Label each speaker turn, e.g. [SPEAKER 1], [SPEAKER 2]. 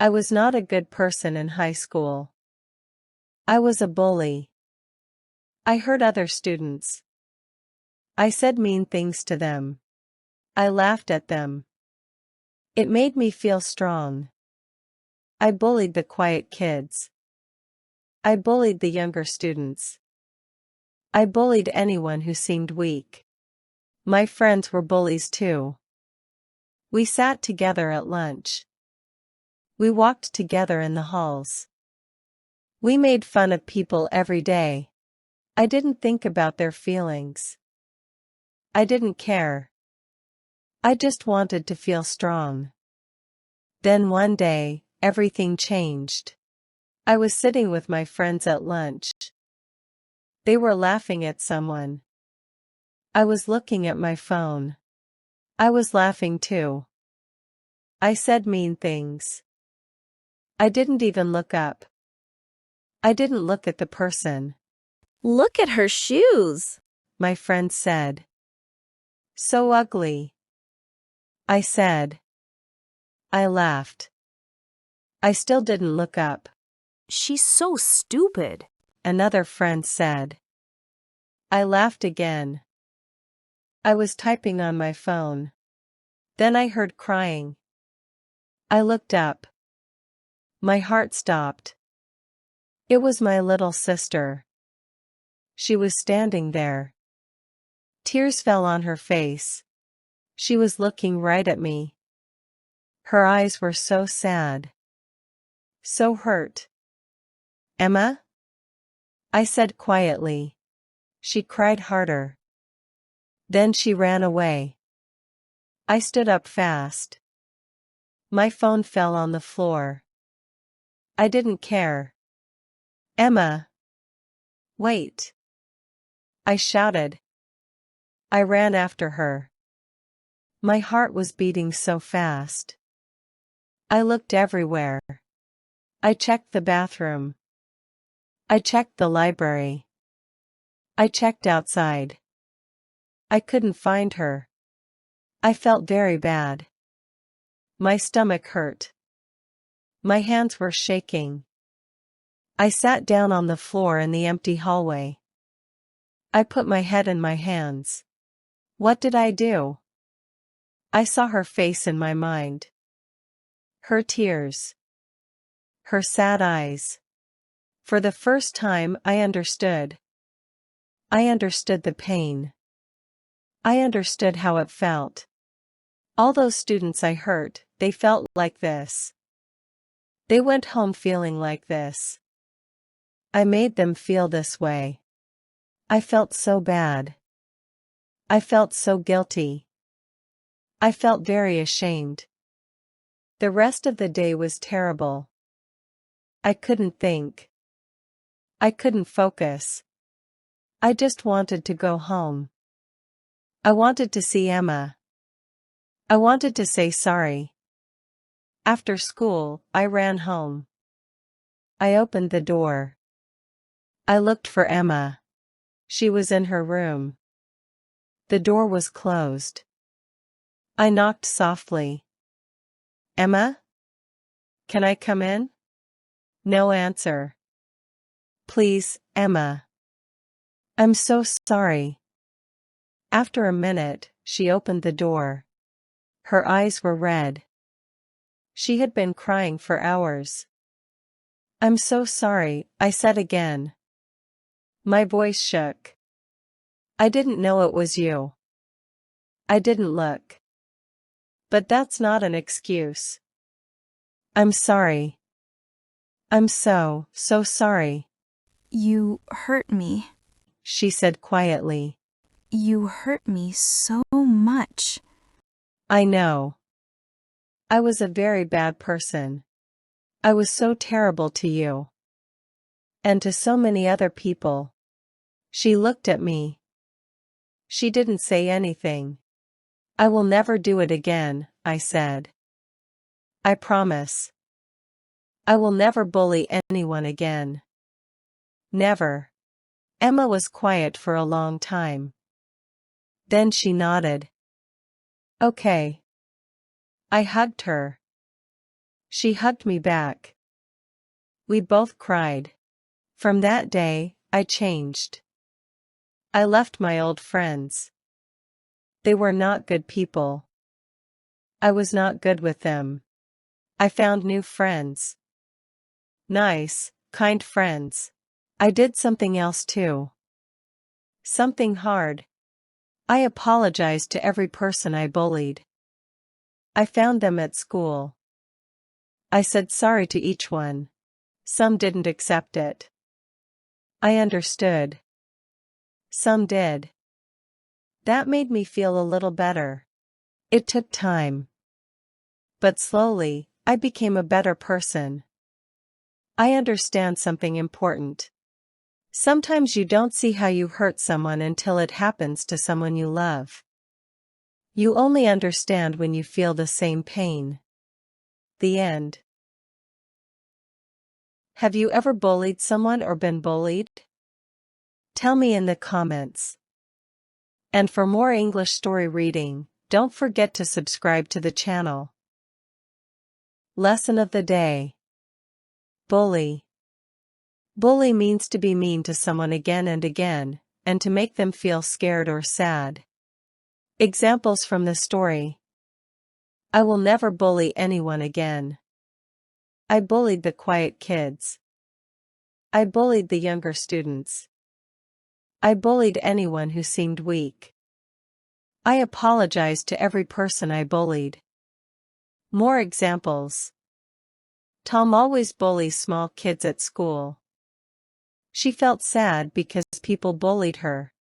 [SPEAKER 1] I was not a good person in high school. I was a bully. I hurt other students. I said mean things to them. I laughed at them. It made me feel strong. I bullied the quiet kids. I bullied the younger students. I bullied anyone who seemed weak. My friends were bullies too. We sat together at lunch. We walked together in the halls. We made fun of people every day. I didn't think about their feelings. I didn't care. I just wanted to feel strong. Then one day, everything changed. I was sitting with my friends at lunch. They were laughing at someone. I was looking at my phone. I was laughing too. I said mean things. I didn't even look up. I didn't look at the person.
[SPEAKER 2] Look at her shoes,
[SPEAKER 1] my friend said. So ugly. I said. I laughed. I still didn't look up.
[SPEAKER 2] She's so stupid,
[SPEAKER 1] another friend said. I laughed again. I was typing on my phone. Then I heard crying. I looked up. My heart stopped. It was my little sister. She was standing there. Tears fell on her face. She was looking right at me. Her eyes were so sad. So hurt. Emma? I said quietly. She cried harder. Then she ran away. I stood up fast. My phone fell on the floor. I didn't care. Emma! Wait! I shouted. I ran after her. My heart was beating so fast. I looked everywhere. I checked the bathroom. I checked the library. I checked outside. I couldn't find her. I felt very bad. My stomach hurt. My hands were shaking. I sat down on the floor in the empty hallway. I put my head in my hands. What did I do? I saw her face in my mind. Her tears. Her sad eyes. For the first time I understood. I understood the pain. I understood how it felt. All those students I hurt, they felt like this. They went home feeling like this. I made them feel this way. I felt so bad. I felt so guilty. I felt very ashamed. The rest of the day was terrible. I couldn't think. I couldn't focus. I just wanted to go home. I wanted to see Emma. I wanted to say sorry. After school, I ran home. I opened the door. I looked for Emma. She was in her room. The door was closed. I knocked softly. Emma? Can I come in? No answer. Please, Emma. I'm so sorry. After a minute, she opened the door. Her eyes were red. She had been crying for hours. I'm so sorry, I said again. My voice shook. I didn't know it was you. I didn't look. But that's not an excuse. I'm sorry. I'm so sorry.
[SPEAKER 2] You hurt me,
[SPEAKER 1] she said quietly.
[SPEAKER 2] You hurt me so much.
[SPEAKER 1] I know. I was a very bad person. I was so terrible to you. And to so many other people. She looked at me. She didn't say anything. I will never do it again, I said. I promise. I will never bully anyone again. Never. Emma was quiet for a long time. Then she nodded. Okay. I hugged her. She hugged me back. We both cried. From that day, I changed. I left my old friends. They were not good people. I was not good with them. I found new friends. Nice, kind friends. I did something else too. Something hard. I apologized to every person I bullied. I found them at school. I said sorry to each one. Some didn't accept it. I understood. Some did. That made me feel a little better. It took time. But slowly, I became a better person. I understand something important. Sometimes you don't see how you hurt someone until it happens to someone you love. You only understand when you feel the same pain. The end. Have you ever bullied someone or been bullied? Tell me in the comments. And for more English story reading, don't forget to subscribe to the channel. Lesson of the day. Bully. Bully means to be mean to someone again and again, and to make them feel scared or sad. Examples from the story. I will never bully anyone again. I bullied the quiet kids. I bullied the younger students. I bullied anyone who seemed weak. I apologized to every person I bullied. More examples. Tom always bullies small kids at school. She felt sad because people bullied her.